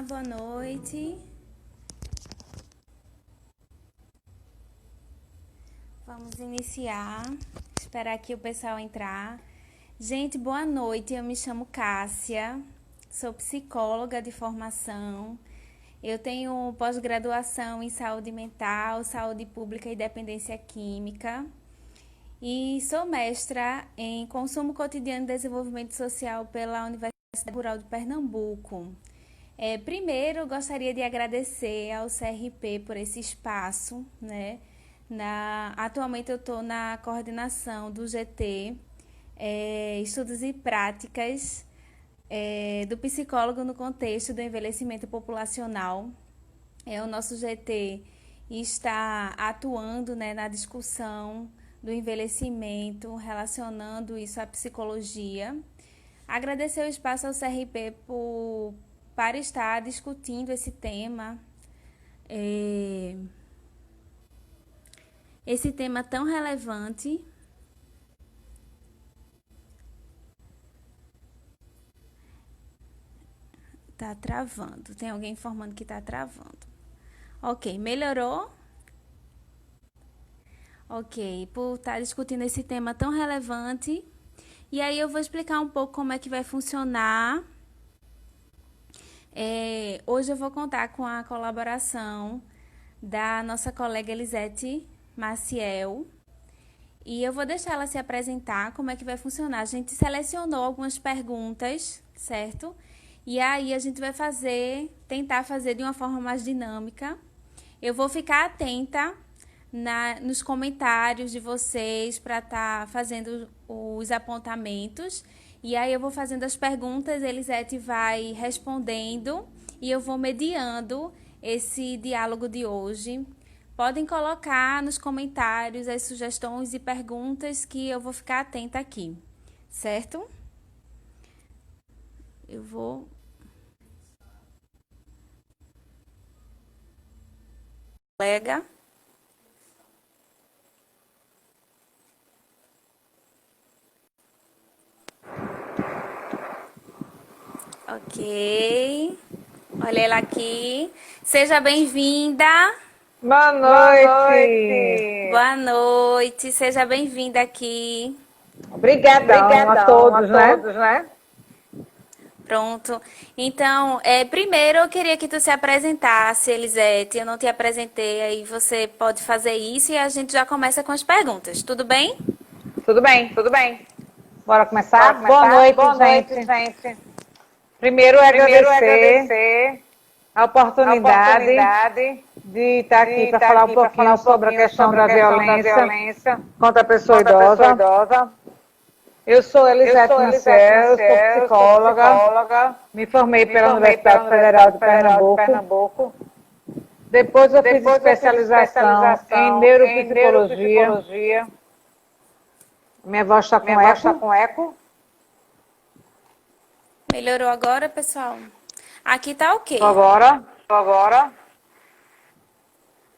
boa noite. Vamos iniciar. Esperar aqui o pessoal entrar. Gente, boa noite. Eu me chamo Cássia, sou psicóloga de formação. Eu tenho pós-graduação em saúde mental, saúde pública e dependência química. E sou mestra em consumo cotidiano e desenvolvimento social pela Universidade Rural de Pernambuco. Primeiro, gostaria de agradecer ao CRP por esse espaço, né? Atualmente eu estou na coordenação do GT, Estudos e Práticas do Psicólogo no Contexto do Envelhecimento Populacional. O nosso GT está atuando, né, na discussão do envelhecimento, relacionando isso à psicologia. Agradecer o espaço ao CRP para estar discutindo esse tema, esse tema tão relevante. Tá travando, tem alguém informando que tá travando. Ok, melhorou? Ok, por estar discutindo esse tema tão relevante. E aí eu vou explicar um pouco como é que vai funcionar. Hoje eu vou contar com a colaboração da nossa colega Elisete Maciel. E eu vou deixar ela se apresentar, como é que vai funcionar. A gente selecionou algumas perguntas, certo? E aí a gente vai tentar fazer de uma forma mais dinâmica. Eu vou ficar atenta nos comentários de vocês para estar fazendo os apontamentos. E aí eu vou fazendo as perguntas, Elisete vai respondendo e eu vou mediando esse diálogo de hoje. Podem colocar nos comentários as sugestões e perguntas que eu vou ficar atenta aqui, certo? Eu vou... Colega. Ok. Olha ela aqui. Seja bem-vinda. Boa noite. Boa noite. Seja bem-vinda aqui. Obrigadão a todos, né? Pronto. Então, primeiro eu queria que tu se apresentasse, Elisete. Eu não te apresentei, aí você pode fazer isso e a gente já começa com as perguntas. Tudo bem? Tudo bem. Bora começar? Boa noite, gente. Primeiro agradecer a oportunidade de estar aqui para falar um pouquinho sobre a questão da violência contra a pessoa idosa. Eu sou Elisete Maciel, sou psicóloga, me formei pela Universidade Federal de Pernambuco. Depois eu fiz especialização em neuropsicologia. Minha voz está com eco. Melhorou agora, pessoal? Aqui tá ok. Agora.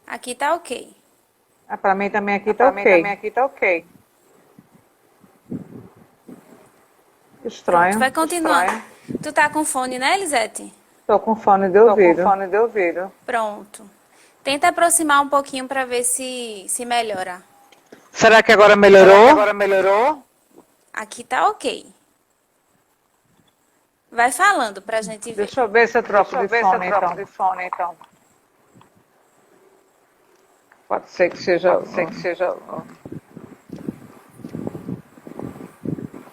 Aqui tá ok. Para mim também aqui tá ok. Estranho. Pronto, vai continuando. Tu tá com fone, né, Elisete? Estou com fone de ouvido. Pronto. Tenta aproximar um pouquinho para ver se melhora. Será que agora melhorou? Aqui tá ok. Vai falando pra gente ver. Deixa eu ver se eu troco de fone, então. Pode ser que seja.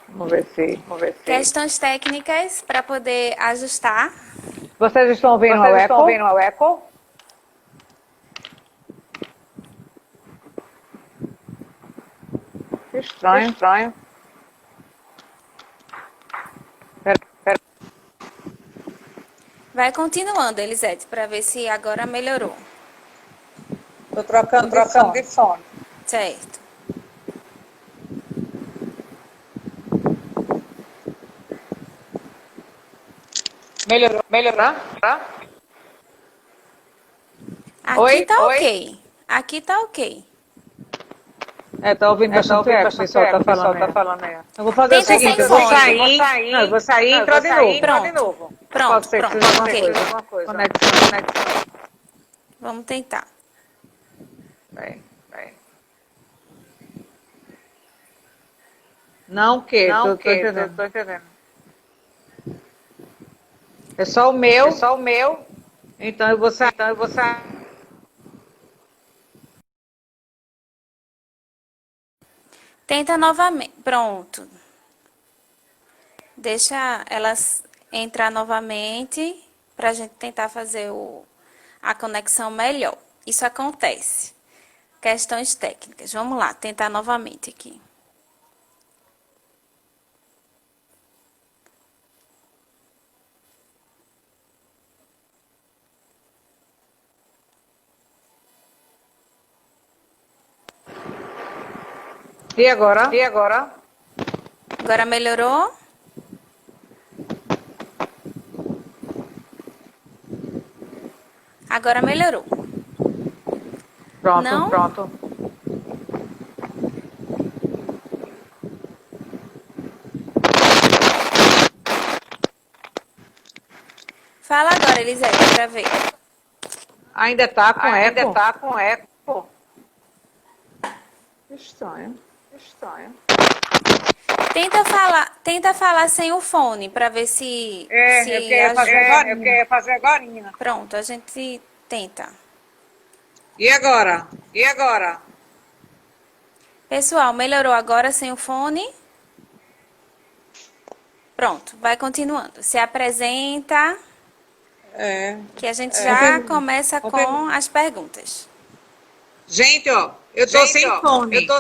Vamos ver se. Questões técnicas para poder ajustar. Vocês estão ouvindo o eco? Estranho. Vai continuando, Elisete, para ver se agora melhorou. Estou trocando de fone. Certo. Melhorou? Aqui tá ok. Aqui tá ok. Tá ouvindo bastante eco, o pessoal tá falando aí. Eu vou fazer Tenta o seguinte, sem eu vou fone. sair, não, eu vou sair e entrar de novo. Pronto. Pode Pronto, ser que pronto, seja ok. alguma coisa. Conexão. Vamos tentar. Vai. Não o quê? Tô entendendo. É só o meu. Então eu vou sair. Tenta novamente. Pronto. Deixa elas entrar novamente para a gente tentar fazer a conexão melhor. Isso acontece. Questões técnicas. Vamos lá, tentar novamente aqui. E agora? Agora melhorou? Agora melhorou. Pronto. Não? Fala agora, Elisete, para ver. Ainda tá com eco? Estranho. Tenta falar sem o fone para ver se Eu queria fazer agora. Pronto, a gente tenta. E agora? Pessoal, melhorou agora sem o fone? Pronto, vai continuando. Se apresenta, que a gente já começa com as perguntas. Gente, ó, eu tô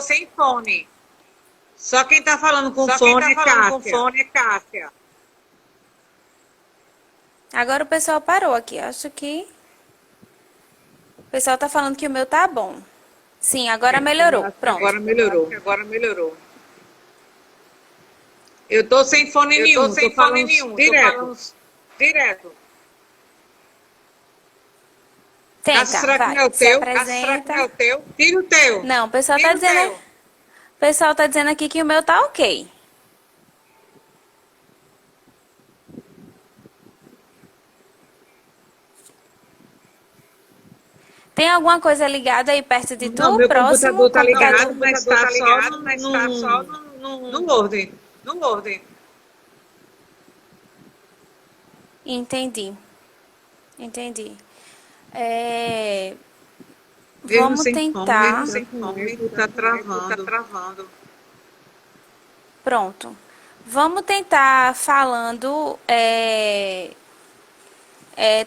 sem fone. Só quem tá falando com fone é Cássia. Agora o pessoal parou aqui. Acho que o pessoal tá falando que o meu tá bom. Sim, agora melhorou. Pronto. Agora melhorou. Eu tô sem fone nenhum, tô falando direto. Tenta, Será que vai. não é o Se teu? apresenta. Tira o teu. Não, o pessoal tá dizendo aqui que o meu tá ok. Tem alguma coisa ligada aí perto de tu? Não, meu Próximo computador tá ligado, computador? mas tá só no Word. Entendi. Mesmo Vamos sem tentar. fome, tá travando. Pronto. Vamos tentar falando,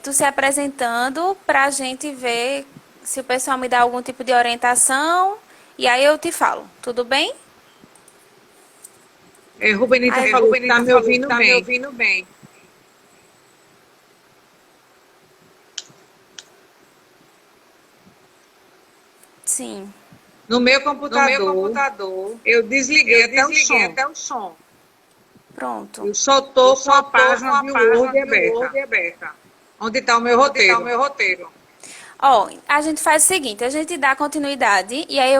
tu se apresentando pra gente ver se o pessoal me dá algum tipo de orientação. E aí eu te falo, tudo bem? Rubenita falou que tá me ouvindo bem. Sim. No meu computador, eu desliguei até o som. Pronto. Eu só tô com a página de Word aberta. Onde está o meu roteiro? Ó, a gente faz o seguinte, a gente dá continuidade e aí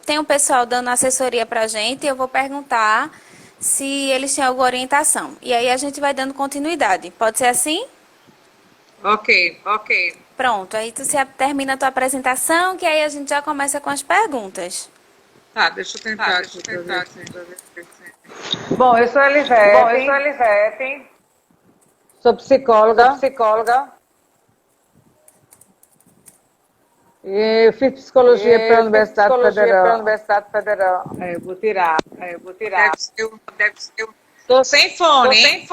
tem um pessoal dando assessoria pra gente, eu vou perguntar se eles têm alguma orientação. E aí a gente vai dando continuidade. Pode ser assim? Ok. Pronto, aí termina a tua apresentação, que aí a gente já começa com as perguntas. Tá, deixa eu tentar aqui pra ver. Bom, eu sou a Elisete. Sou psicóloga. E eu fiz psicologia pela Universidade Federal. Eu vou tirar. Deve ser. Tô sem fone.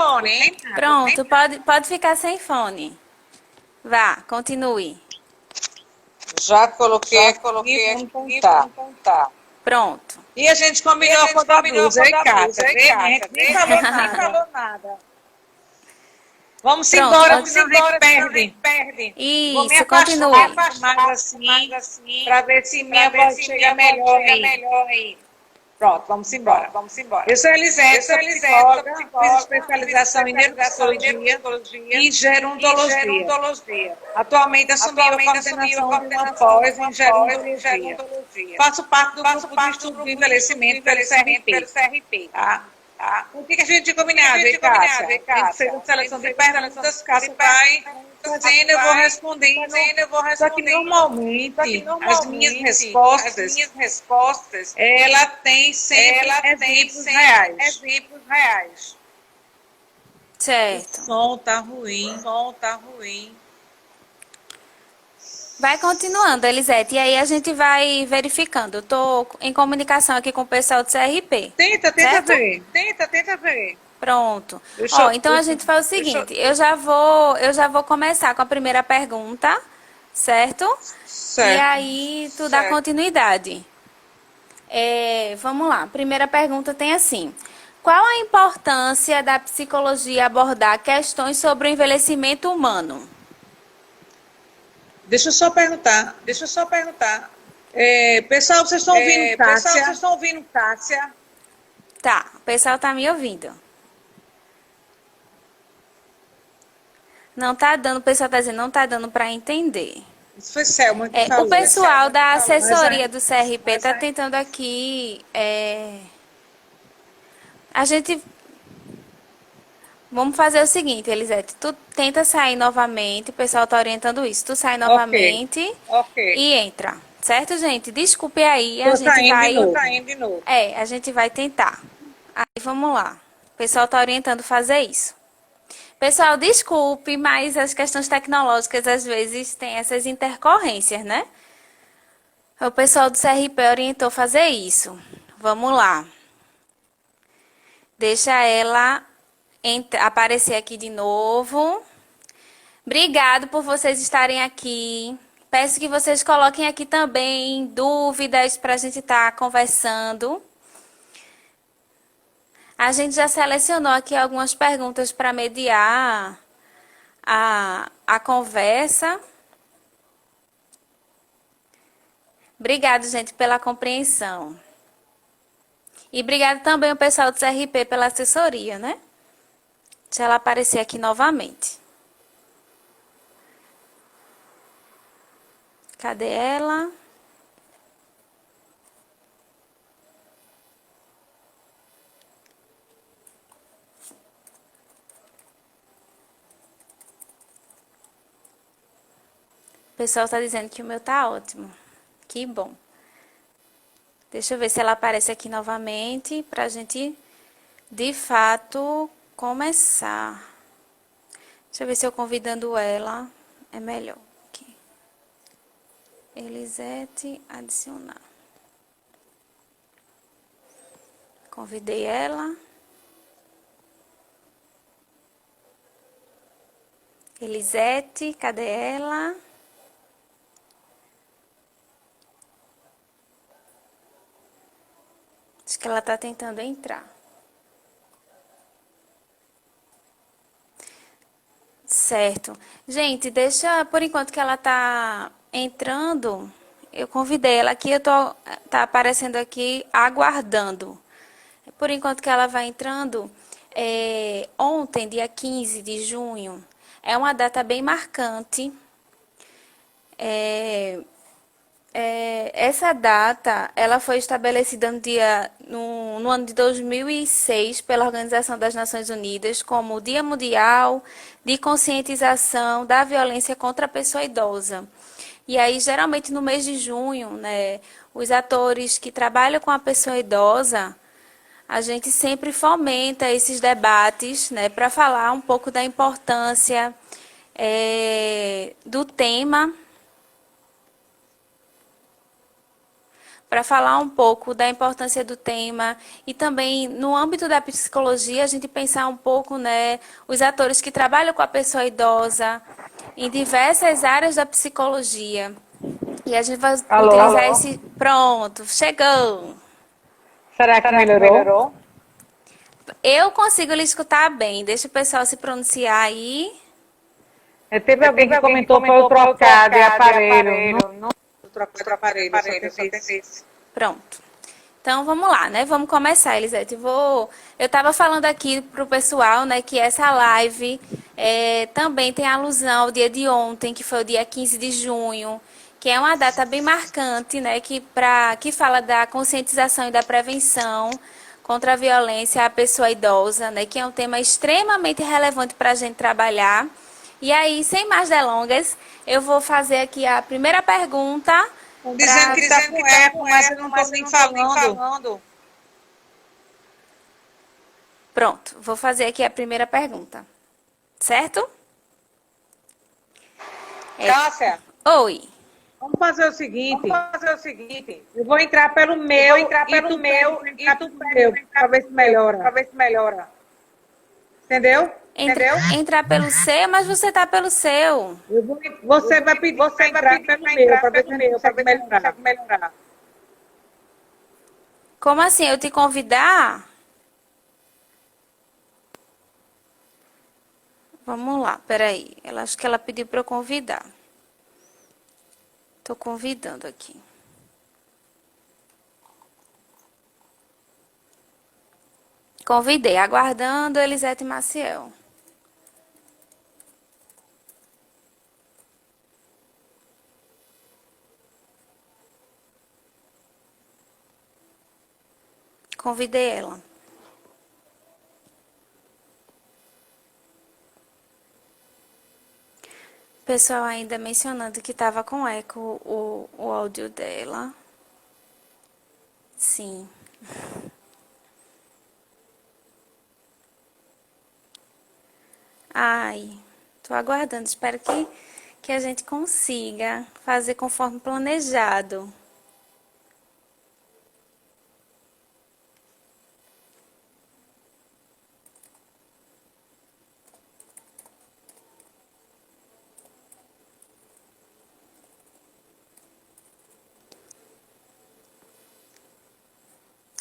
Pronto, pode ficar sem fone. Vá, continue. Já coloquei aqui, vamos contar. Pronto. E a gente combinou a conta blusa, aí, Cátia. Nem falou nada. Vamos embora, porque senão a gente perde. Vou me Isso, continue. afastar assim, para ver se minha voz chega melhor aí. Pronto, vamos embora. Eu sou Elisete, sou psicóloga, fiz especialização em neuropsicologia e gerontologia. Atualmente assumi a coordenação de uma pós em gerontologia. Faço parte do grupo de estudo de envelhecimento pelo CRP. Tá? O que a gente combinava, Cássia? A gente fez uma seleção de perguntas, Cássia vai fazendo, eu vou respondendo. Só que normalmente as minhas respostas, ela tem sempre exemplos reais. Certo. O som tá ruim. Vai continuando, Elisete, e aí a gente vai verificando. Eu tô em comunicação aqui com o pessoal do CRP. Tenta ver. Pronto. Ó, então a gente faz o seguinte, eu já vou começar com a primeira pergunta, certo? E aí tu dá continuidade. Vamos lá. Primeira pergunta tem assim: qual a importância da psicologia abordar questões sobre o envelhecimento humano? Deixa eu só perguntar. Pessoal, vocês estão ouvindo Cássia? Tá, o pessoal tá me ouvindo. Não tá dando, o pessoal tá dizendo, não tá dando para entender. Isso foi Selma que falou. O pessoal da assessoria do CRP tá tentando aqui. A gente. Vamos fazer o seguinte, Elisete. Tu tenta sair novamente, o pessoal tá orientando isso. Tu sai novamente e entra. Certo, gente? Desculpe aí, a gente vai. Tá indo de novo. A gente vai tentar. Aí vamos lá. O pessoal tá orientando fazer isso. Pessoal, desculpe, mas as questões tecnológicas às vezes têm essas intercorrências, né? O pessoal do CRP orientou fazer isso. Vamos lá. Deixa ela aparecer aqui de novo. Obrigado por vocês estarem aqui. Peço que vocês coloquem aqui também dúvidas para a gente estar conversando. A gente já selecionou aqui algumas perguntas para mediar a conversa. Obrigado, gente, pela compreensão. E obrigado também ao pessoal do CRP pela assessoria, né? Deixa ela aparecer aqui novamente. Cadê ela? O pessoal está dizendo que o meu tá ótimo. Que bom. Deixa eu ver se ela aparece aqui novamente para a gente, de fato, começar. Deixa eu ver se eu convidando ela é melhor. Aqui. Elisete, adicionar. Convidei ela. Elisete, cadê ela? Acho que ela tá tentando entrar. Certo. Gente, deixa, por enquanto que ela tá entrando, eu convidei ela aqui, tá aparecendo aqui, aguardando. Por enquanto que ela vai entrando, ontem, dia 15 de junho, é uma data bem marcante. Essa data, ela foi estabelecida no ano de 2006 pela Organização das Nações Unidas como o Dia Mundial de Conscientização da Violência contra a Pessoa Idosa. E aí, geralmente, no mês de junho, né, os atores que trabalham com a pessoa idosa, a gente sempre fomenta esses debates, né, para falar um pouco da importância do tema, e também no âmbito da psicologia a gente pensar um pouco, né, os atores que trabalham com a pessoa idosa em diversas áreas da psicologia. E a gente vai utilizar esse... Pronto, chegou. Será que melhorou? Eu consigo lhe escutar bem. Deixa o pessoal se pronunciar aí. Teve alguém que comentou para eu trocar de aparelho. Não trocar de aparelho, só tem esse. Pronto. Então vamos lá, né? Vamos começar, Elisete. Eu estava falando aqui para o pessoal, né, que essa live também tem alusão ao dia de ontem, que foi o dia 15 de junho, que é uma data bem marcante, né, que fala da conscientização e da prevenção contra a violência à pessoa idosa, né, que é um tema extremamente relevante para a gente trabalhar. E aí, sem mais delongas, eu vou fazer aqui a primeira pergunta. Estão dizendo que está com eco, mas eu não estou nem falando. Pronto, vou fazer aqui a primeira pergunta. Certo? Cássia, Oi. vamos fazer o seguinte. Eu vou entrar pelo meu, e tu pelo meu, para ver se melhora. Entendeu? Entrar pelo seu, mas você tá pelo seu. Você vai pedir para entrar pelo meu, para ver se a gente consegue melhorar. Como assim? Eu te convidar? Vamos lá, peraí. Acho que ela pediu para eu convidar. Tô convidando aqui. Convidei, aguardando Elisete Maciel. Convidei ela. Pessoal ainda mencionando que estava com eco o áudio dela. Sim. Ai, tô aguardando. Espero que a gente consiga fazer conforme planejado.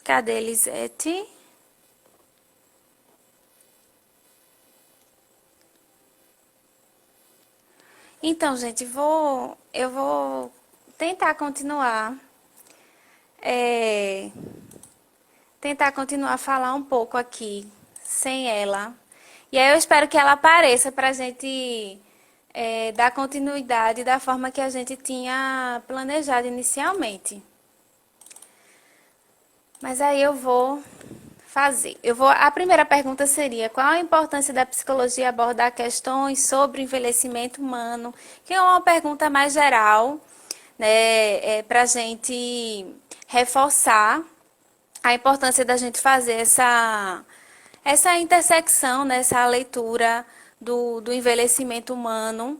Cadê Elisete? Então, gente, eu vou tentar continuar. Tentar continuar a falar um pouco aqui, sem ela. E aí eu espero que ela apareça para a gente dar continuidade da forma que a gente tinha planejado inicialmente. Mas aí eu vou fazer. A primeira pergunta seria: qual a importância da psicologia abordar questões sobre o envelhecimento humano? Que é uma pergunta mais geral, né, para a gente reforçar a importância da gente fazer essa intersecção, né, essa leitura do envelhecimento humano,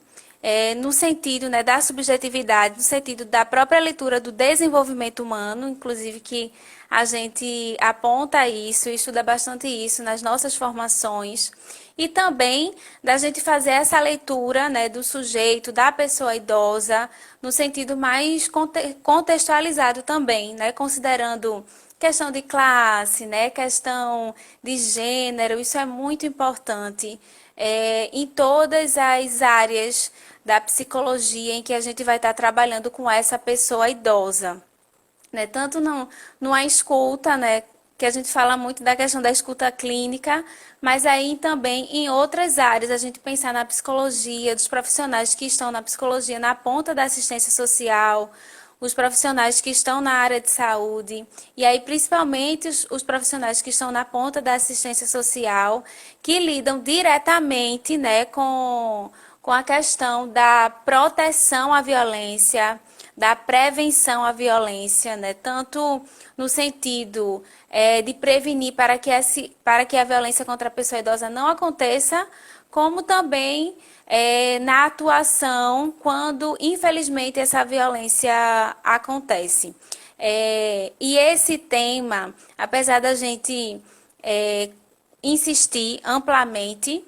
no sentido, né, da subjetividade, no sentido da própria leitura do desenvolvimento humano, inclusive que a gente aponta isso, estuda bastante isso nas nossas formações, e também da gente fazer essa leitura, né, do sujeito, da pessoa idosa, no sentido mais contextualizado também, né, considerando questão de classe, né, questão de gênero, isso é muito importante em todas as áreas da psicologia em que a gente vai estar trabalhando com essa pessoa idosa, né? Tanto numa escuta, né, que a gente fala muito da questão da escuta clínica, mas aí também em outras áreas, a gente pensar na psicologia, dos profissionais que estão na psicologia, na ponta da assistência social, os profissionais que estão na área de saúde, e aí principalmente os profissionais que estão na ponta da assistência social, que lidam diretamente, né, com a questão da proteção à violência, da prevenção à violência, né, tanto no sentido de prevenir para que a violência contra a pessoa idosa não aconteça, como também na atuação quando, infelizmente, essa violência acontece. E esse tema, apesar da gente insistir amplamente,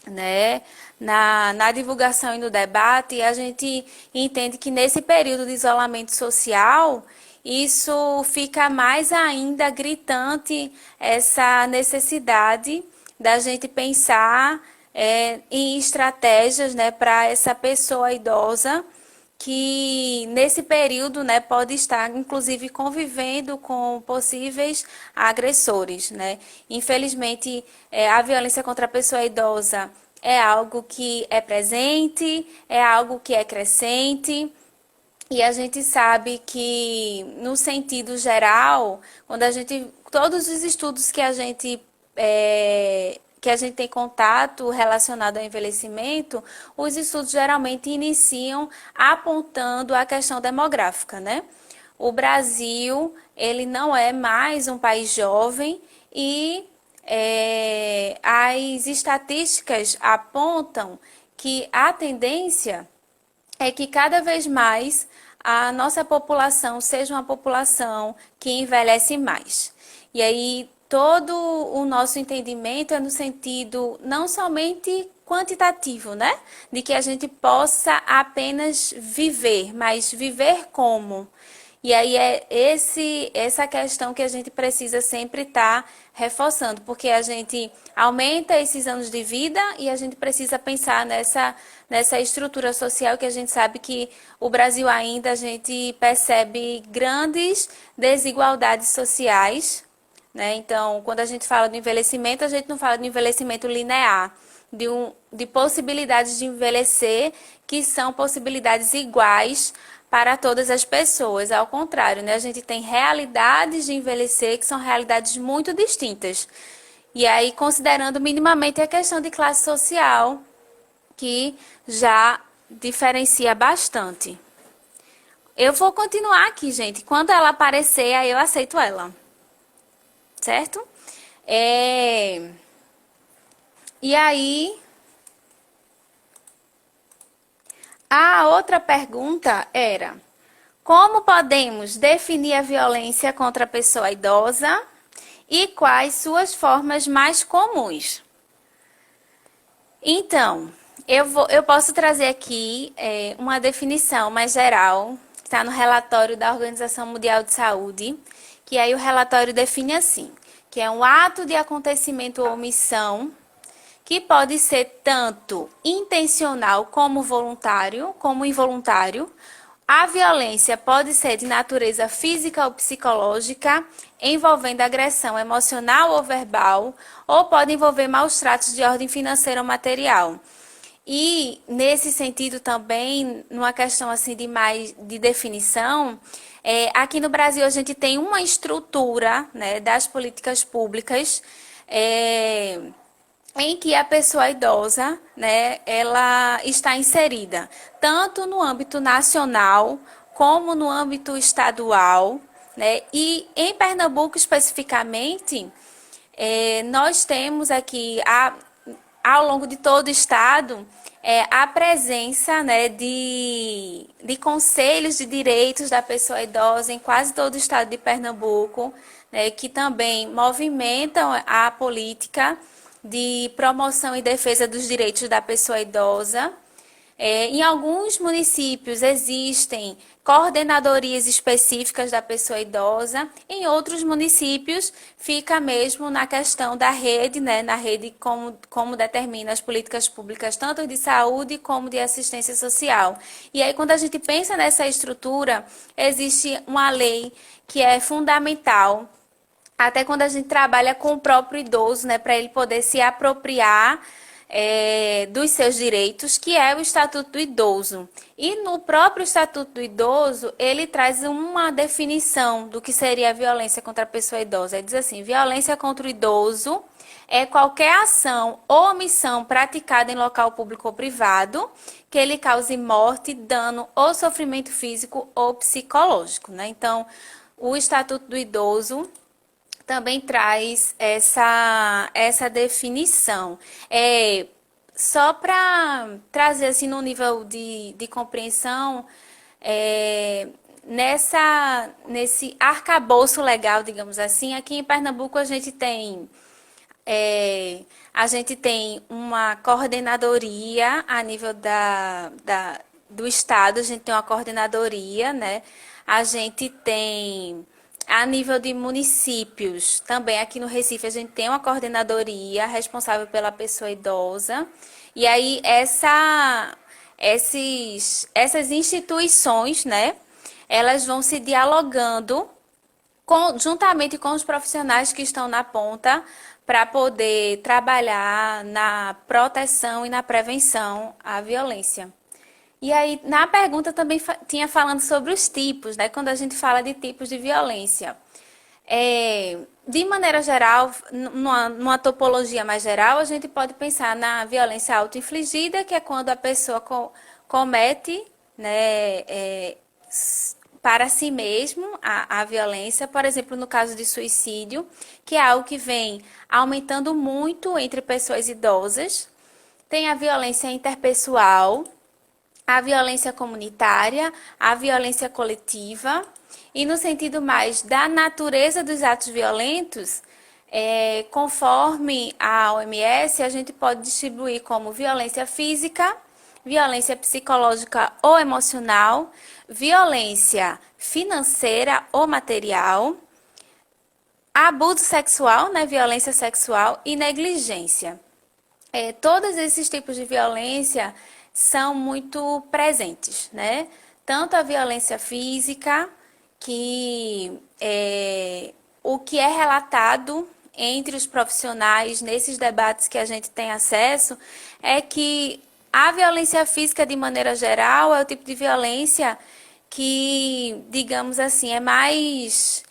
né, na divulgação e no debate, a gente entende que nesse período de isolamento social, isso fica mais ainda gritante, essa necessidade da gente pensar em estratégias, né, para essa pessoa idosa que nesse período, né, pode estar, inclusive, convivendo com possíveis agressores, né? Infelizmente, a violência contra a pessoa idosa é algo que é presente, é algo que é crescente, e a gente sabe que, no sentido geral, quando a gente, todos os estudos que a gente tem contato relacionado ao envelhecimento, os estudos geralmente iniciam apontando a questão demográfica, né? O Brasil, ele não é mais um país jovem e as estatísticas apontam que a tendência é que cada vez mais a nossa população seja uma população que envelhece mais. E aí todo o nosso entendimento é no sentido não somente quantitativo, né? De que a gente possa apenas viver, mas viver como? E aí é essa questão que a gente precisa sempre estar reforçando, porque a gente aumenta esses anos de vida e a gente precisa pensar nessa estrutura social que a gente sabe que o Brasil ainda a gente percebe grandes desigualdades sociais, né? Então, quando a gente fala do envelhecimento, a gente não fala do envelhecimento linear, de possibilidades de envelhecer que são possibilidades iguais para todas as pessoas. Ao contrário, né? A gente tem realidades de envelhecer que são realidades muito distintas. E aí, considerando minimamente a questão de classe social, que já diferencia bastante. Eu vou continuar aqui, gente. Quando ela aparecer, aí eu aceito ela. Certo? E aí, a outra pergunta era: como podemos definir a violência contra a pessoa idosa e quais suas formas mais comuns? Então, eu posso trazer aqui uma definição mais geral, que está no relatório da Organização Mundial de Saúde, que aí o relatório define assim, que é um ato de acontecimento ou omissão que pode ser tanto intencional como voluntário, como involuntário. A violência pode ser de natureza física ou psicológica, envolvendo agressão emocional ou verbal, ou pode envolver maus tratos de ordem financeira ou material. E nesse sentido também, numa questão assim de definição, aqui no Brasil a gente tem uma estrutura, né, das políticas públicas, em que a pessoa idosa, né, ela está inserida tanto no âmbito nacional como no âmbito estadual, né? E em Pernambuco especificamente, nós temos aqui ao longo de todo o estado a presença, né, de conselhos de direitos da pessoa idosa em quase todo o estado de Pernambuco, né, que também movimentam a política de promoção e defesa dos direitos da pessoa idosa. Em alguns municípios existem coordenadorias específicas da pessoa idosa, em outros municípios fica mesmo na questão da rede, né, na rede como determina as políticas públicas, tanto de saúde como de assistência social. E aí, quando a gente pensa nessa estrutura, existe uma lei que é fundamental, até quando a gente trabalha com o próprio idoso, né, para ele poder se apropriar dos seus direitos, que é o Estatuto do Idoso. E no próprio Estatuto do Idoso, ele traz uma definição do que seria a violência contra a pessoa idosa. Ele diz assim: violência contra o idoso é qualquer ação ou omissão praticada em local público ou privado que ele cause morte, dano ou sofrimento físico ou psicológico, né? Então, o Estatuto do Idoso também traz essa definição. Só para trazer assim no nível de compreensão, nesse arcabouço legal, digamos assim, aqui em Pernambuco a gente tem uma coordenadoria a nível do estado, a gente tem uma coordenadoria, né? A gente tem a nível de municípios, também aqui no Recife a gente tem uma coordenadoria responsável pela pessoa idosa. E aí essas instituições, né, elas vão se dialogando juntamente com os profissionais que estão na ponta para poder trabalhar na proteção e na prevenção à violência. E aí, na pergunta também tinha falando sobre os tipos, né? Quando a gente fala de tipos de violência. De maneira geral, numa topologia mais geral, a gente pode pensar na violência autoinfligida, que é quando a pessoa comete, né, para si mesmo a violência, por exemplo, no caso de suicídio, que é algo que vem aumentando muito entre pessoas idosas. Tem a violência interpessoal, a violência comunitária, a violência coletiva. E no sentido mais da natureza dos atos violentos, conforme a OMS, a gente pode distribuir como violência física, violência psicológica ou emocional, violência financeira ou material, abuso sexual, né, violência sexual e negligência. Todos esses tipos de violência são muito presentes, né? Tanto a violência física, que o que é relatado entre os profissionais nesses debates que a gente tem acesso é que a violência física, de maneira geral, é o tipo de violência que, digamos assim, é mais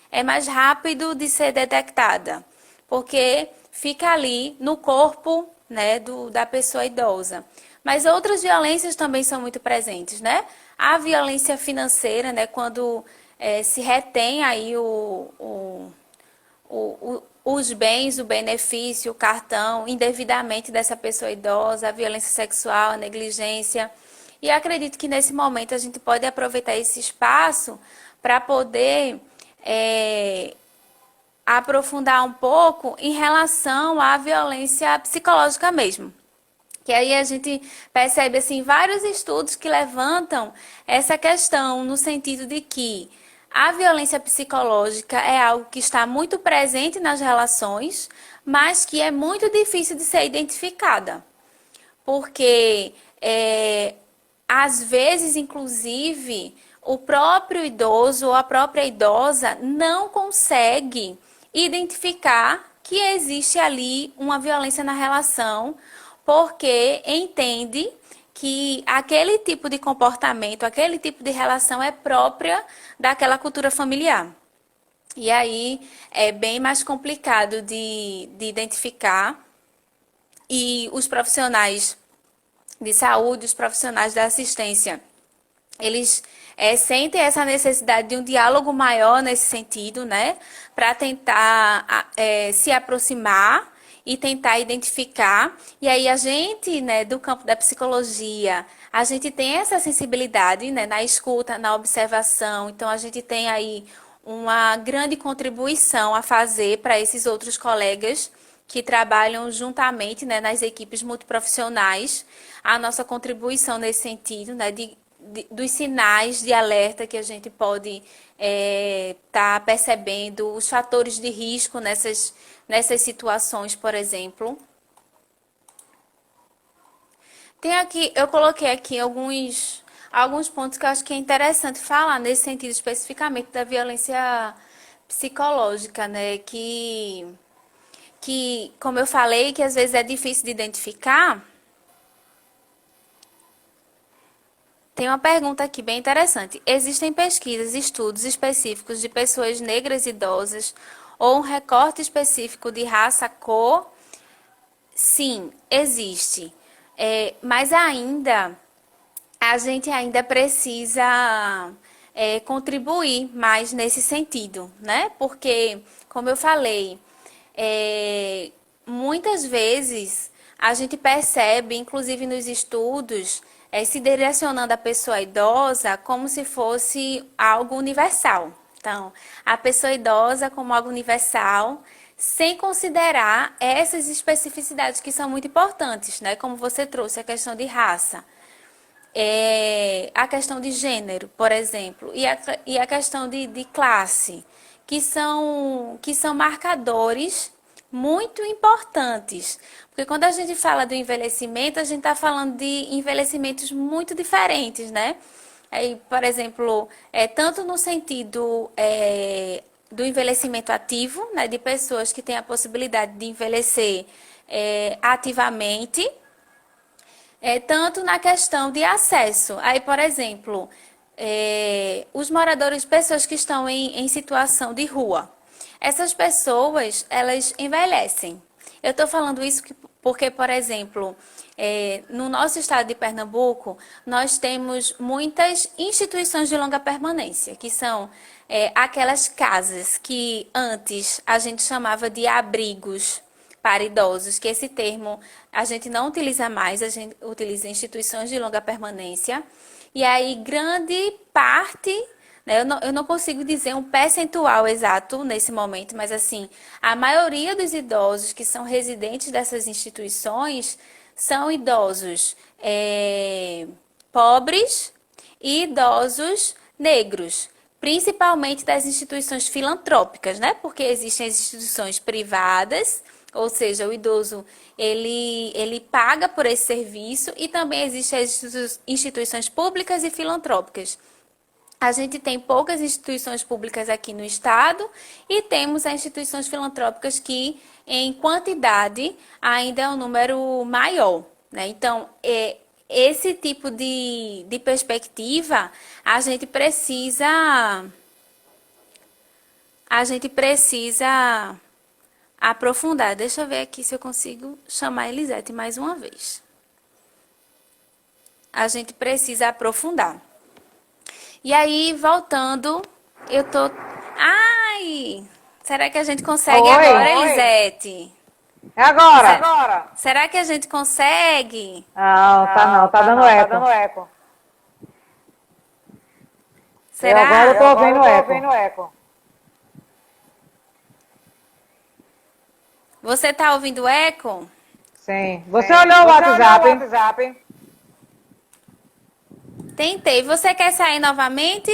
rápido de ser detectada, porque fica ali no corpo, né, da pessoa idosa. Mas outras violências também são muito presentes, né? A violência financeira, né, quando se retém aí os bens, o benefício, o cartão, indevidamente dessa pessoa idosa, a violência sexual, a negligência. E acredito que nesse momento a gente pode aproveitar esse espaço para poder aprofundar um pouco em relação à violência psicológica mesmo. Que aí a gente percebe assim vários estudos que levantam essa questão no sentido de que a violência psicológica é algo que está muito presente nas relações, mas que é muito difícil de ser identificada. Porque, às vezes, inclusive, o próprio idoso ou a própria idosa não consegue identificar que existe ali uma violência na relação, porque entende que aquele tipo de comportamento, aquele tipo de relação é própria daquela cultura familiar. E aí é bem mais complicado de identificar. E os profissionais de saúde, os profissionais da assistência, eles sentem essa necessidade de um diálogo maior nesse sentido, né? Para tentar se aproximar e tentar identificar. E aí a gente, né, do campo da psicologia, a gente tem essa sensibilidade, né, na escuta, na observação. Então a gente tem aí uma grande contribuição a fazer para esses outros colegas que trabalham juntamente, né, nas equipes multiprofissionais. A nossa contribuição nesse sentido, né, dos sinais de alerta que a gente pode tá percebendo, os fatores de risco nessas situações, por exemplo. Eu coloquei aqui alguns pontos que eu acho que é interessante falar nesse sentido especificamente da violência psicológica, né? Que como eu falei, que às vezes é difícil de identificar. Tem uma pergunta aqui bem interessante. Existem pesquisas, estudos específicos de pessoas negras idosas ou um recorte específico de raça, cor? Sim, existe. Mas ainda, a gente ainda precisa contribuir mais nesse sentido, né? Porque, como eu falei, muitas vezes a gente percebe, inclusive nos estudos, se direcionando a pessoa idosa como se fosse algo universal. Então, a pessoa idosa como algo universal, sem considerar essas especificidades que são muito importantes, né? Como você trouxe a questão de raça, a questão de gênero, por exemplo, e a questão de classe, que são marcadores muito importantes. Porque quando a gente fala do envelhecimento, a gente está falando de envelhecimentos muito diferentes, né? Aí, por exemplo, tanto no sentido do envelhecimento ativo, né, de pessoas que têm a possibilidade de envelhecer ativamente, tanto na questão de acesso. Aí, por exemplo, os moradores, pessoas que estão em situação de rua, essas pessoas, elas envelhecem. Eu estou falando isso porque, por exemplo, no nosso estado de Pernambuco, nós temos muitas instituições de longa permanência, que são aquelas casas que antes a gente chamava de abrigos para idosos, que esse termo a gente não utiliza mais, a gente utiliza instituições de longa permanência. E aí, grande parte, né, eu não consigo dizer um percentual exato nesse momento, mas assim, a maioria dos idosos que são residentes dessas instituições são idosos pobres e idosos negros, principalmente das instituições filantrópicas, né? Porque existem as instituições privadas, ou seja, o idoso ele paga por esse serviço, e também existem as instituições públicas e filantrópicas. A gente tem poucas instituições públicas aqui no estado e temos as instituições filantrópicas que, em quantidade, ainda é um número maior, né? Então, esse tipo de perspectiva a gente precisa aprofundar. Deixa eu ver aqui se eu consigo chamar a Elisete mais uma vez. A gente precisa aprofundar. E aí, voltando, eu tô... Ai! Será que a gente consegue agora, Elisete? É agora. Será que a gente consegue? Não, tá dando eco. Será? Agora eu tô ouvindo eco. Você tá ouvindo eco? Sim. Você olhou o WhatsApp? Tentei. Você quer sair novamente?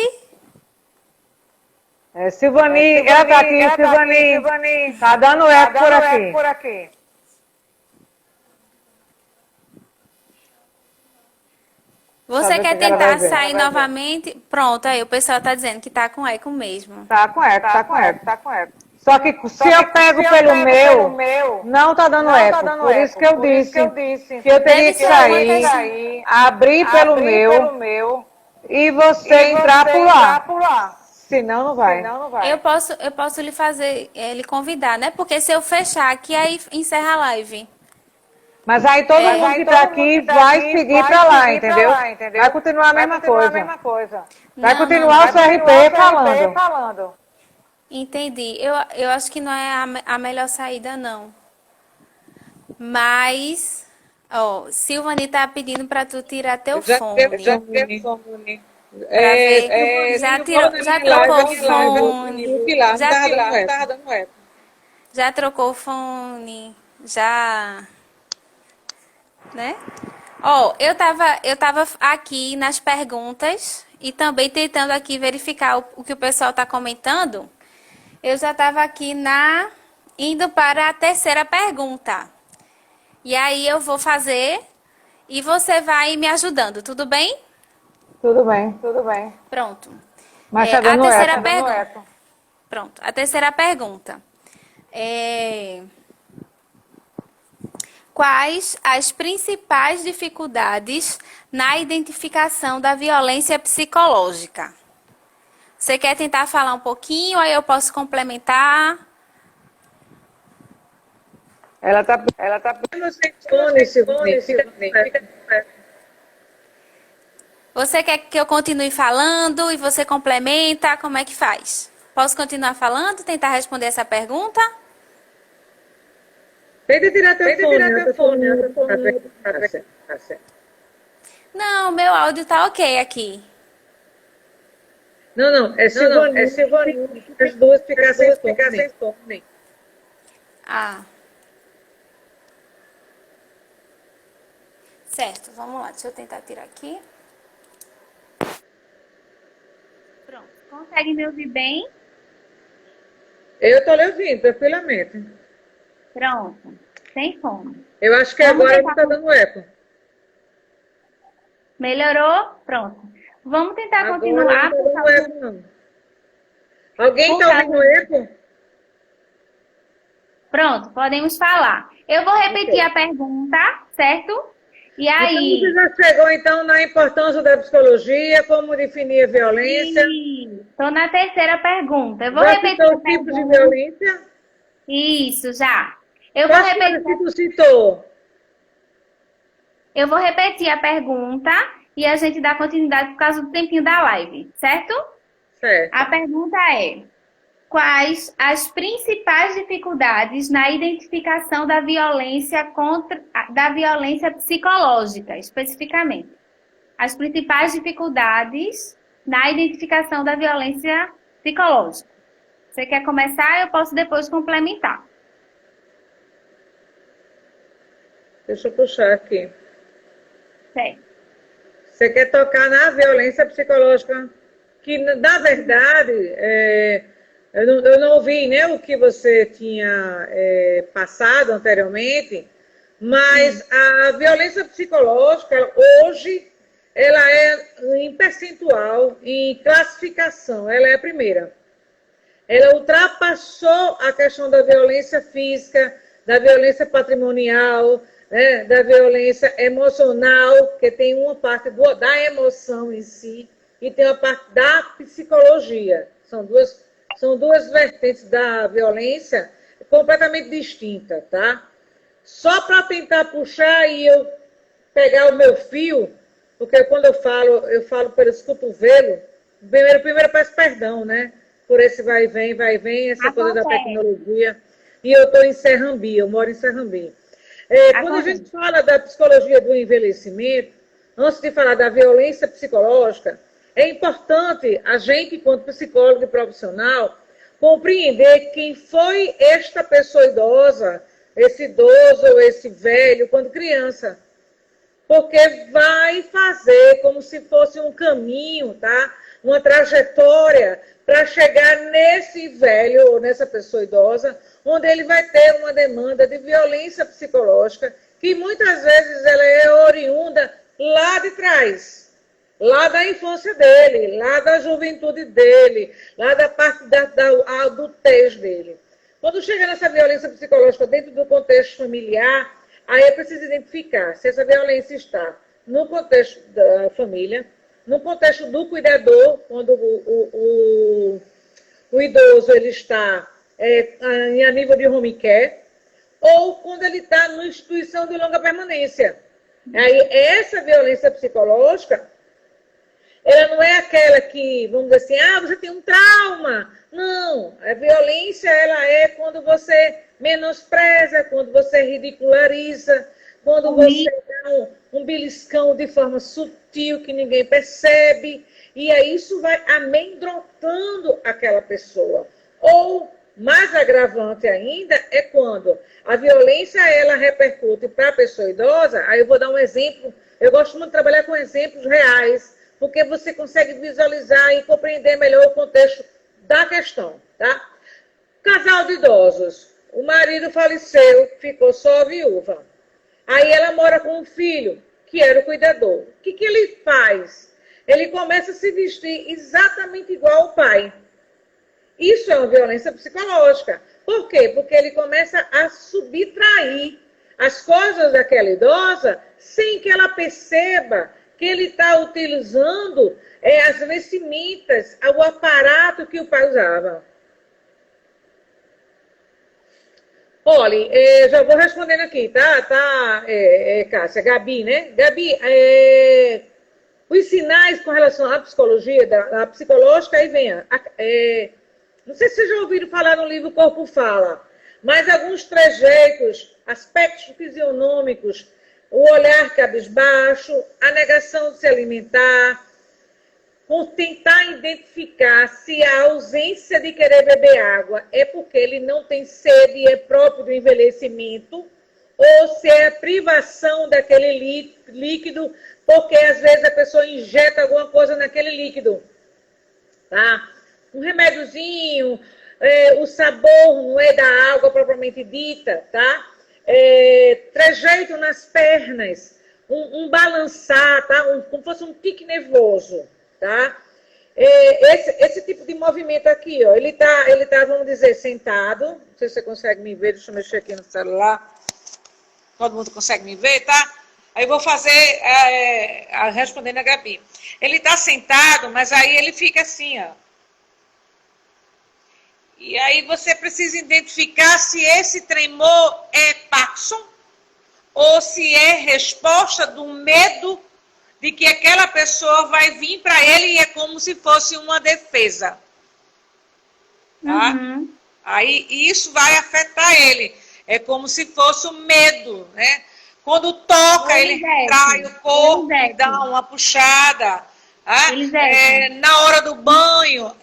Silvani, ela tá aqui, Silvani. Tá dando eco por aqui. Você quer tentar sair novamente? Pronto, aí o pessoal tá dizendo que tá com eco mesmo. Tá com eco. Só que se eu pego pelo meu, não tá dando eco. Por isso que eu disse que eu teria que sair, abrir pelo meu e você entrar por lá. Senão não vai. Eu posso lhe fazer, lhe convidar, né? Porque se eu fechar aqui, aí encerra a live. Mas aí todo mundo que tá aqui vai seguir pra lá, entendeu? Vai continuar a mesma coisa. Vai continuar o CRP falando. Entendi. Eu acho que não é a melhor saída, não. Mas, ó, Silvani tá pedindo pra tu tirar teu fone. Já tirei o fone. Já trocou o fone. Não tava dando eco. Já trocou o fone. Já... Né? Ó, eu tava aqui nas perguntas e também tentando aqui verificar o que o pessoal tá comentando. Eu já tava aqui indo para a terceira pergunta. E aí eu vou fazer e você vai me ajudando, tudo bem? Tudo bem. Pronto. Mas tá dando a terceira eco. pergunta. Pronto. A terceira pergunta. Quais as principais dificuldades na identificação da violência psicológica? Você quer tentar falar um pouquinho, aí eu posso complementar? Ela tá sem fone, Silvani. Você quer que eu continue falando e você complementa? Como é que faz? Posso continuar falando, tentar responder essa pergunta? Tenta tirar teu fone. Não, meu áudio tá ok aqui. Não, é Silvani. As duas ficar sem fone. Ah. Certo, vamos lá. Deixa eu tentar tirar aqui. Pronto. Consegue me ouvir bem? Eu tô lhe ouvindo, tranquilamente. Pronto. Sem fome. Eu acho que agora não está dando eco. Melhorou? Pronto. Vamos tentar Agora continuar. não está dando eco, não. Alguém está ouvindo eco? Pronto, podemos falar. Eu vou repetir a pergunta, certo? E aí... Então, você já chegou, então, na importância da psicologia, como definir a violência? Estou na terceira pergunta. Eu vou já repetir citou os tipos de violência? Isso, já. Eu vou Quais repetir. coisas que tu citou? Eu vou repetir a pergunta e a gente dá continuidade por causa do tempinho da live, certo? Certo. A pergunta é: quais as principais dificuldades na identificação da violência da violência psicológica, especificamente? As principais dificuldades na identificação da violência psicológica. Você quer começar? Eu posso depois complementar. Deixa eu puxar aqui. Certo. Você quer tocar na violência psicológica, que, na verdade, eu não ouvi, né, o que você tinha passado anteriormente, mas a violência psicológica, hoje, ela é em percentual, em classificação, ela é a primeira. Ela ultrapassou a questão da violência física, da violência patrimonial, né, da violência emocional, que tem uma parte da emoção em si, e tem a parte da psicologia. São duas vertentes da violência completamente distintas, tá? Só para tentar puxar e eu pegar o meu fio, porque quando eu falo pelos cotovelos, primeiro peço perdão, né? Por esse vai e vem, essa coisa da tecnologia. E eu estou em Serrambi, eu moro em Serrambi. Quando a gente fala da psicologia do envelhecimento, antes de falar da violência psicológica, é importante a gente, enquanto psicólogo e profissional, compreender quem foi esta pessoa idosa, esse idoso ou esse velho, quando criança. Porque vai fazer como se fosse um caminho, tá? Uma trajetória para chegar nesse velho ou nessa pessoa idosa, onde ele vai ter uma demanda de violência psicológica, que muitas vezes ela é oriunda lá de trás, lá da infância dele, lá da juventude dele, lá da parte da adultez dele. Quando chega nessa violência psicológica dentro do contexto familiar, aí é preciso identificar se essa violência está no contexto da família, no contexto do cuidador, quando o idoso ele está a nível de home care, ou quando ele está numa instituição de longa permanência. Aí, essa violência psicológica, ela não é aquela que, vamos dizer assim, você tem um trauma. Não, a violência ela é quando você menospreza, quando você ridiculariza, quando você dá um beliscão de forma sutil que ninguém percebe, e aí isso vai amedrontando aquela pessoa. Ou, mais agravante ainda, é quando a violência ela repercute para a pessoa idosa. Aí eu vou dar um exemplo, eu gosto muito de trabalhar com exemplos reais, porque você consegue visualizar e compreender melhor o contexto da questão, tá? Casal de idosos, o marido faleceu, ficou só a viúva. Aí ela mora com um filho, que era o cuidador. O que ele faz? Ele começa a se vestir exatamente igual ao pai. Isso é uma violência psicológica. Por quê? Porque ele começa a subtrair as coisas daquela idosa sem que ela perceba que ele está utilizando as vestimentas, o aparato que o pai usava. Olha, já vou respondendo aqui, tá, Cássia? Gabi, né? Gabi, os sinais com relação à psicologia, da psicológica, aí vem. Não sei se vocês já ouviram falar no livro Corpo Fala, mas alguns trejeitos, aspectos fisionômicos, o olhar cabisbaixo, a negação de se alimentar, por tentar identificar se a ausência de querer beber água é porque ele não tem sede e é próprio do envelhecimento, ou se é a privação daquele líquido, porque às vezes a pessoa injeta alguma coisa naquele líquido. Tá? Um remédiozinho, o sabor, não é, da água propriamente dita, tá? Trejeito nas pernas, um balançar, tá? Como fosse um tique nervoso, tá? Esse tipo de movimento aqui, ó, ele tá, vamos dizer, sentado. Não sei se você consegue me ver, deixa eu mexer aqui no celular. Todo mundo consegue me ver, tá? Aí eu vou fazer, respondendo a Gabi. Ele tá sentado, mas aí ele fica assim, ó. E aí você precisa identificar se esse tremor é Parkinson ou se é resposta do medo de que aquela pessoa vai vir para ele e é como se fosse uma defesa. Tá? Uhum. Aí isso vai afetar ele. É como se fosse o medo, né? Quando toca, ele trai o corpo e dá uma puxada. Tá? Na hora do banho.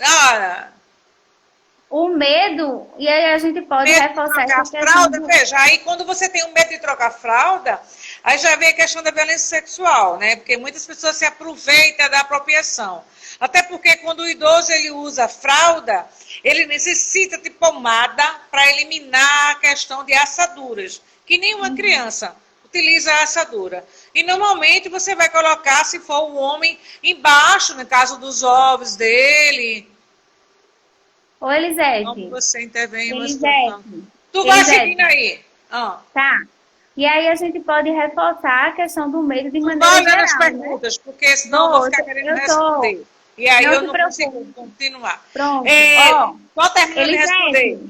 O medo, e aí a gente pode reforçar essa questão. Fralda, veja, aí quando você tem um medo de trocar fralda, aí já vem a questão da violência sexual, né? Porque muitas pessoas se aproveitam da apropriação. Até porque quando o idoso ele usa fralda, ele necessita de pomada para eliminar a questão de assaduras, que nenhuma criança utiliza a assadura. E normalmente você vai colocar, se for o homem, embaixo, no caso dos ovos dele. Ô, Elisete. Como você intervém? Elisete. Tu vai seguindo aí. Tá. E aí a gente pode reforçar a questão do medo de maneira geral. Vai olhando as perguntas, né? Porque senão eu vou ficar querendo responder. E aí eu não consigo continuar. Pronto. Só terminando de responder.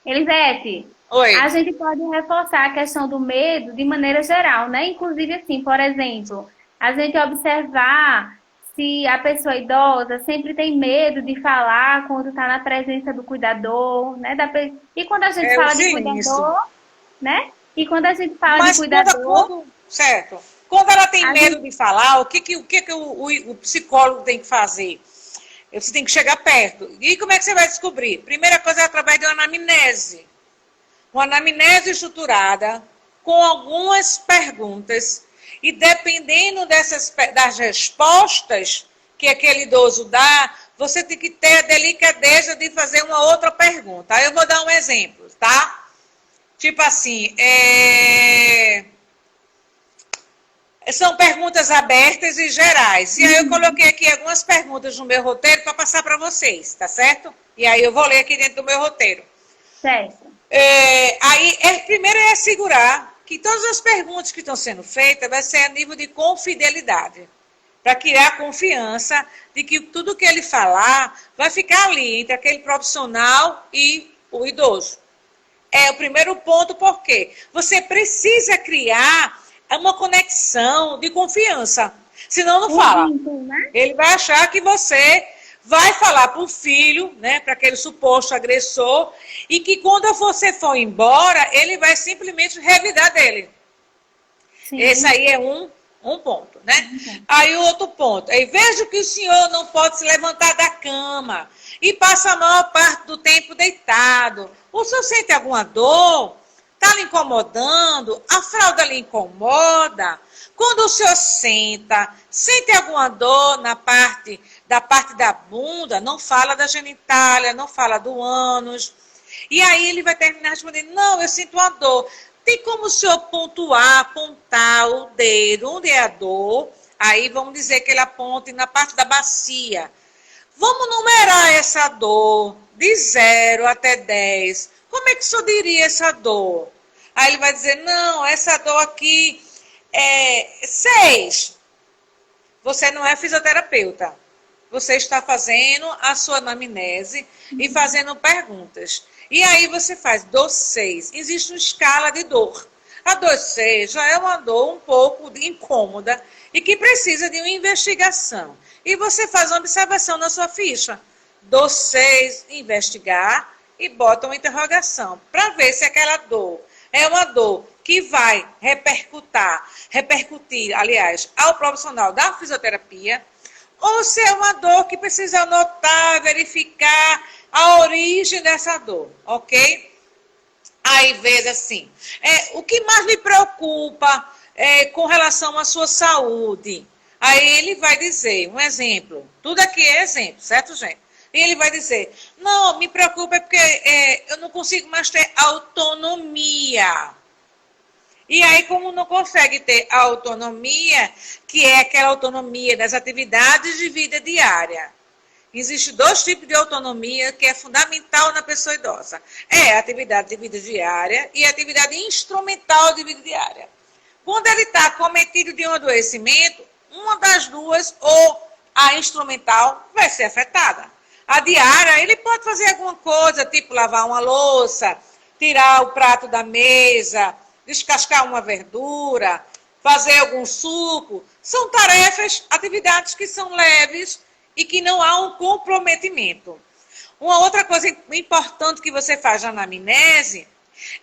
Elisete. Oi. A gente pode reforçar a questão do medo de maneira geral, né? Inclusive, assim, por exemplo, a gente observar se a pessoa idosa sempre tem medo de falar quando está na presença do cuidador, né? E quando a gente fala de cuidador, né? E quando a gente fala de cuidador... Certo. Quando ela tem medo de falar, o que o psicólogo tem que fazer? Você tem que chegar perto. E como é que você vai descobrir? Primeira coisa é através de uma anamnese. Uma anamnese estruturada, com algumas perguntas. E dependendo das respostas que aquele idoso dá, você tem que ter a delicadeza de fazer uma outra pergunta. Aí eu vou dar um exemplo, tá? Tipo assim, são perguntas abertas e gerais. E aí eu coloquei aqui algumas perguntas no meu roteiro para passar para vocês, tá certo? E aí eu vou ler aqui dentro do meu roteiro. Certo. Primeiro é assegurar que todas as perguntas que estão sendo feitas vai ser a nível de confidelidade, para criar confiança de que tudo que ele falar vai ficar ali entre aquele profissional e o idoso. É o primeiro ponto, porque você precisa criar uma conexão de confiança, senão não fala. Ele vai achar que você vai falar para o filho, né, para aquele suposto agressor, e que quando você for embora, ele vai simplesmente revidar dele. Sim. Esse aí é um ponto, né? Aí o outro ponto, vejo que o senhor não pode se levantar da cama e passa a maior parte do tempo deitado. O senhor sente alguma dor? Está lhe incomodando? A fralda lhe incomoda? Quando o senhor sente alguma dor da parte da bunda, não fala da genitália, não fala do ânus. E aí ele vai terminar respondendo, não, eu sinto uma dor. Tem como o senhor apontar o dedo, onde é a dor? Aí vamos dizer que ele aponte na parte da bacia. Vamos numerar essa dor de 0 até 10. Como é que o senhor diria essa dor? Aí ele vai dizer, não, essa dor aqui é 6. Você não é fisioterapeuta. Você está fazendo a sua anamnese e fazendo perguntas. E aí você faz dor 6. Existe uma escala de dor. A dor 6 já é uma dor um pouco incômoda e que precisa de uma investigação. E você faz uma observação na sua ficha. Dor 6, investigar e bota uma interrogação para ver se aquela dor é uma dor que vai repercutir, aliás, ao profissional da fisioterapia, ou se é uma dor que precisa anotar, verificar a origem dessa dor, ok? Aí veja assim, o que mais lhe preocupa com relação à sua saúde? Aí ele vai dizer, um exemplo, tudo aqui é exemplo, certo, gente? E ele vai dizer, não, me preocupa porque eu não consigo mais ter autonomia. E aí, como não consegue ter autonomia, que é aquela autonomia das atividades de vida diária. Existem 2 tipos de autonomia que é fundamental na pessoa idosa. É a atividade de vida diária e a atividade instrumental de vida diária. Quando ele está cometido de um adoecimento, uma das duas, ou a instrumental, vai ser afetada. A diária, ele pode fazer alguma coisa, tipo lavar uma louça, tirar o prato da mesa, descascar uma verdura, fazer algum suco. São tarefas, atividades que são leves e que não há um comprometimento. Uma outra coisa importante que você faz na anamnese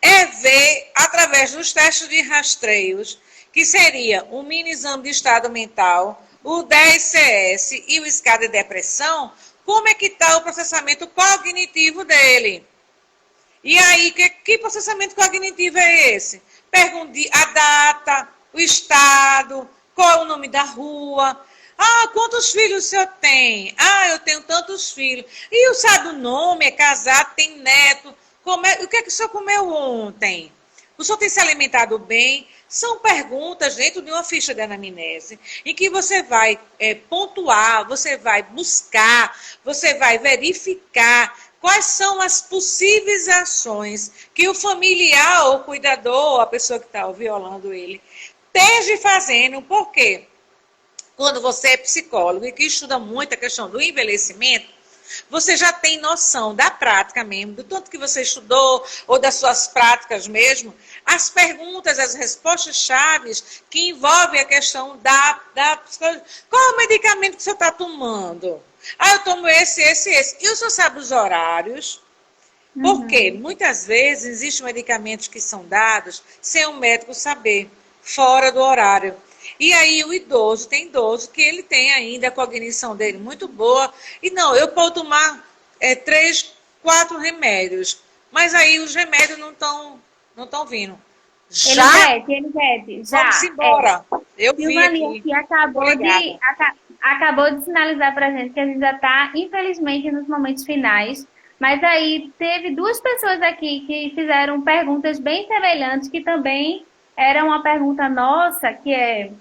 é ver, através dos testes de rastreios, que seria um mini exame de estado mental, o 10CS e o escada de depressão, como é que está o processamento cognitivo dele. E aí, que processamento cognitivo é esse? Pergunte a data, o estado, qual é o nome da rua. Ah, quantos filhos o senhor tem? Ah, eu tenho tantos filhos. E o sabe o nome, é casado, tem neto. O que é que o senhor comeu ontem? O senhor tem se alimentado bem? São perguntas dentro de uma ficha de anamnese, em que você vai pontuar, você vai buscar, você vai verificar quais são as possíveis ações que o familiar ou o cuidador, a pessoa que está violando ele, esteja fazendo. Por quê? Quando você é psicólogo e que estuda muito a questão do envelhecimento, você já tem noção da prática mesmo, do tanto que você estudou, ou das suas práticas mesmo, as perguntas, as respostas chaves que envolvem a questão da psicologia. Qual é o medicamento que você está tomando? Ah, eu tomo esse. E o senhor sabe os horários? Porque muitas vezes existem medicamentos que são dados sem o médico saber, fora do horário. E aí o idoso, tem idoso que ele tem ainda a cognição dele muito boa. E não, eu posso tomar 3, 4 remédios. Mas aí os remédios não estão vindo. Elisete, já. Vamos embora. Eu vi aqui acabou de sinalizar para a gente que a gente já está, infelizmente, nos momentos finais. Mas aí teve 2 pessoas aqui que fizeram perguntas bem semelhantes, que também era uma pergunta nossa, que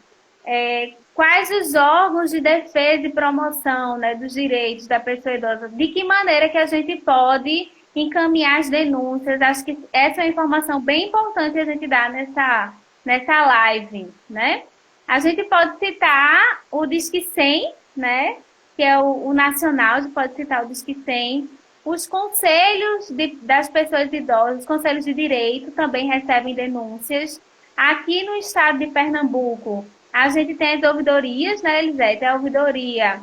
quais os órgãos de defesa e promoção, né, dos direitos da pessoa idosa? De que maneira que a gente pode encaminhar as denúncias? Acho que essa é uma informação bem importante a gente dar nessa live, né? A gente pode citar o Disque 100, né, que é o nacional, a gente pode citar o Disque 100. Os conselhos das pessoas idosas, os conselhos de direito também recebem denúncias. Aqui no estado de Pernambuco, a gente tem as ouvidorias, né, Elisete? A ouvidoria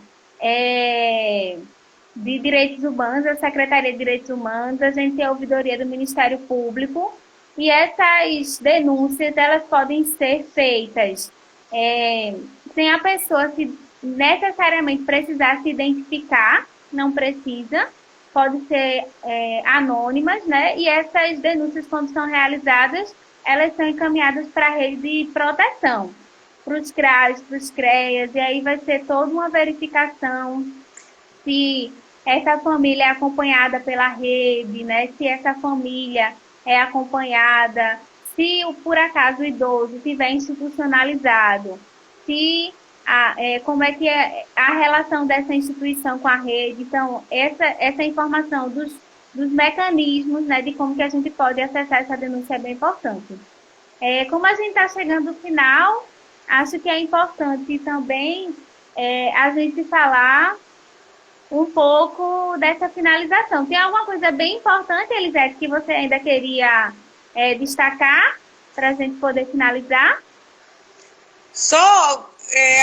de Direitos Humanos, a Secretaria de Direitos Humanos, a gente tem a ouvidoria do Ministério Público, e essas denúncias, elas podem ser feitas sem a pessoa se necessariamente precisar se identificar, não precisa, pode ser anônimas, né? E essas denúncias, quando são realizadas, elas são encaminhadas para a rede de proteção, para os CRAs, para os CREAs, e aí vai ser toda uma verificação se essa família é acompanhada pela rede, né? Se essa família é acompanhada, se por acaso o idoso estiver institucionalizado, se como é que é a relação dessa instituição com a rede. Então, essa informação dos mecanismos, né, de como que a gente pode acessar essa denúncia é bem importante. Como a gente está chegando no final, acho que é importante também a gente falar um pouco dessa finalização. Tem alguma coisa bem importante, Elisete, que você ainda queria destacar para a gente poder finalizar? Só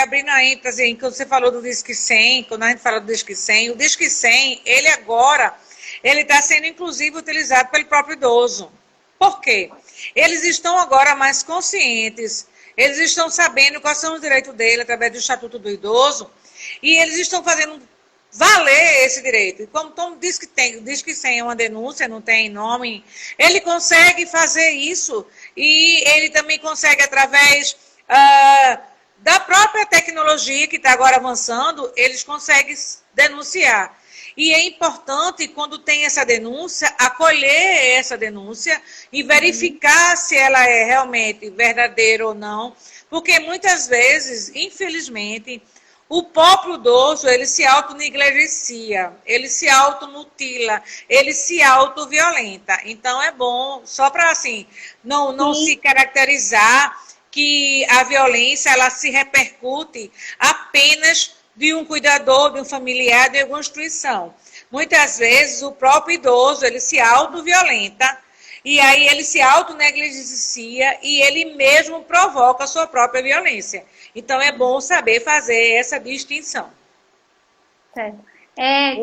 abrindo a ênfase em que você falou do Disque 100, quando a gente fala do Disque 100, o Disque 100, ele agora, ele está sendo inclusive utilizado pelo próprio idoso. Por quê? Eles estão agora mais conscientes, eles estão sabendo quais são os direitos dele através do Estatuto do Idoso, e eles estão fazendo valer esse direito. E como Tom diz que 100 é uma denúncia, não tem nome, ele consegue fazer isso, e ele também consegue, através da própria tecnologia que está agora avançando, eles conseguem denunciar. E é importante, quando tem essa denúncia, acolher essa denúncia e verificar se ela é realmente verdadeira ou não, porque muitas vezes, infelizmente, o próprio idoso, ele se autonegligencia, ele se automutila, ele se autoviolenta. Então, é bom, só para, assim, não se caracterizar que a violência, ela se repercute apenas de um cuidador, de um familiar, de alguma instituição. Muitas vezes, o próprio idoso, ele se autoviolenta, e aí ele se autonegligencia e ele mesmo provoca a sua própria violência. Então, é bom saber fazer essa distinção. Certo.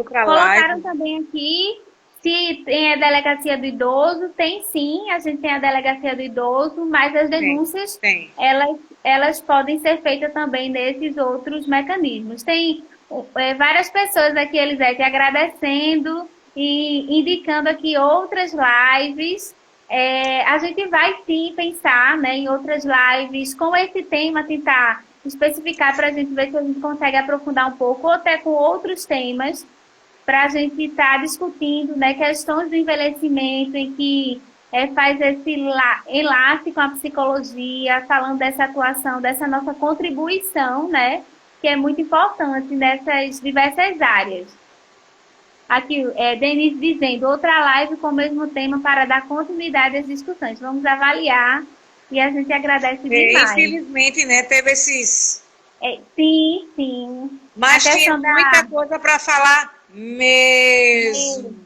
Colocaram também aqui se tem a delegacia do idoso. Tem sim, a gente tem a delegacia do idoso, mas as denúncias, elas podem ser feitas também nesses outros mecanismos. Tem várias pessoas aqui, Elisete, agradecendo e indicando aqui outras lives. A gente vai sim pensar, né, em outras lives com esse tema, tentar especificar para a gente ver se a gente consegue aprofundar um pouco, ou até com outros temas, para a gente estar discutindo, né, questões do envelhecimento, em que faz esse enlace com a psicologia, falando dessa atuação, dessa nossa contribuição, né, que é muito importante nessas diversas áreas. Aqui, Denise dizendo, outra live com o mesmo tema para dar continuidade às discussões. Vamos avaliar e a gente agradece demais. Infelizmente, né, teve esses... Sim. Mas tinha muita coisa para falar mesmo.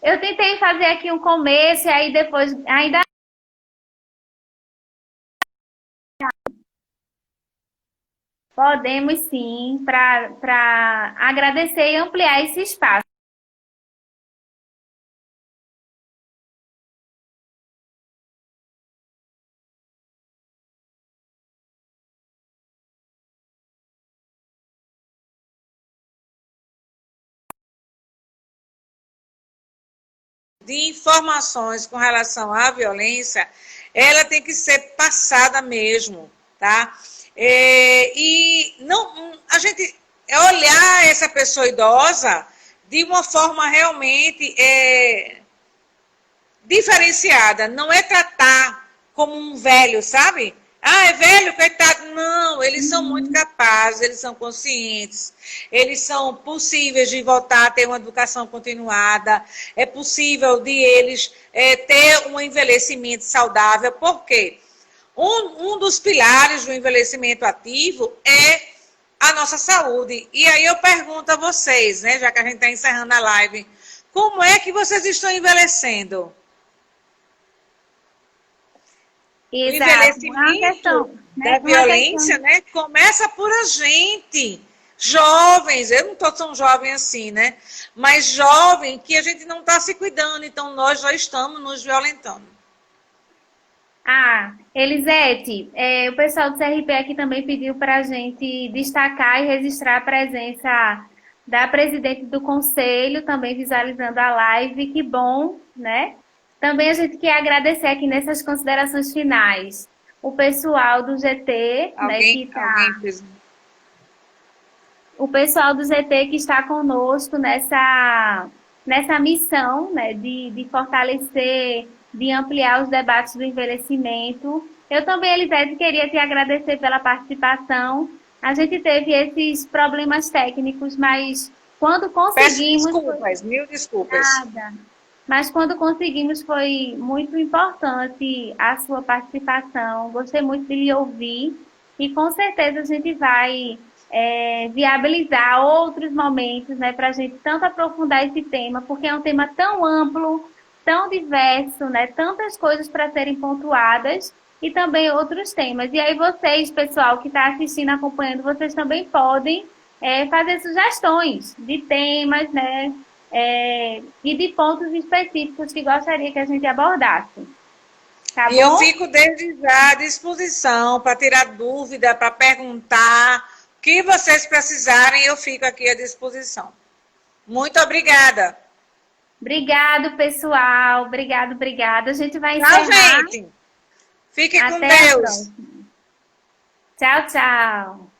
Eu tentei fazer aqui um começo e aí depois ainda... Podemos sim, para agradecer e ampliar esse espaço. De informações com relação à violência, ela tem que ser passada mesmo, tá? E não, a gente olhar essa pessoa idosa de uma forma realmente diferenciada, não é tratar como um velho, sabe? Ah, é velho, coitado. Não, eles são muito capazes, eles são conscientes, eles são possíveis de voltar a ter uma educação continuada, é possível de eles ter um envelhecimento saudável. Por quê? Um dos pilares do envelhecimento ativo é a nossa saúde. E aí eu pergunto a vocês, né, já que a gente está encerrando a live, como é que vocês estão envelhecendo? Exato. O envelhecimento da violência, né, começa por a gente, jovens, eu não estou tão jovem assim, né, mas jovem que a gente não está se cuidando, então nós já estamos nos violentando. Elisete, o pessoal do CRP aqui também pediu para a gente destacar e registrar a presença da presidente do conselho, também visualizando a live, que bom, né? Também a gente quer agradecer aqui nessas considerações finais o pessoal do GT, né, que o pessoal do GT que está conosco nessa missão, né, de fortalecer, de ampliar os debates do envelhecimento. Eu também, Elisete, queria te agradecer pela participação. A gente teve esses problemas técnicos, mas quando conseguimos... Mil desculpas. Nada. Mas quando conseguimos foi muito importante a sua participação. Gostei muito de lhe ouvir e com certeza a gente vai viabilizar outros momentos, né, para a gente tanto aprofundar esse tema, porque é um tema tão amplo, tão diverso, né, tantas coisas para serem pontuadas e também outros temas. E aí vocês, pessoal que está assistindo, acompanhando, vocês também podem fazer sugestões de temas, né, e de pontos específicos que gostaria que a gente abordasse. Tá bom? E eu fico desde já à disposição para tirar dúvida, para perguntar. O que vocês precisarem, eu fico aqui à disposição. Muito obrigada. Obrigado, pessoal. Obrigada. A gente vai encerrar. Tchau, gente. Fique com Deus. Tchau.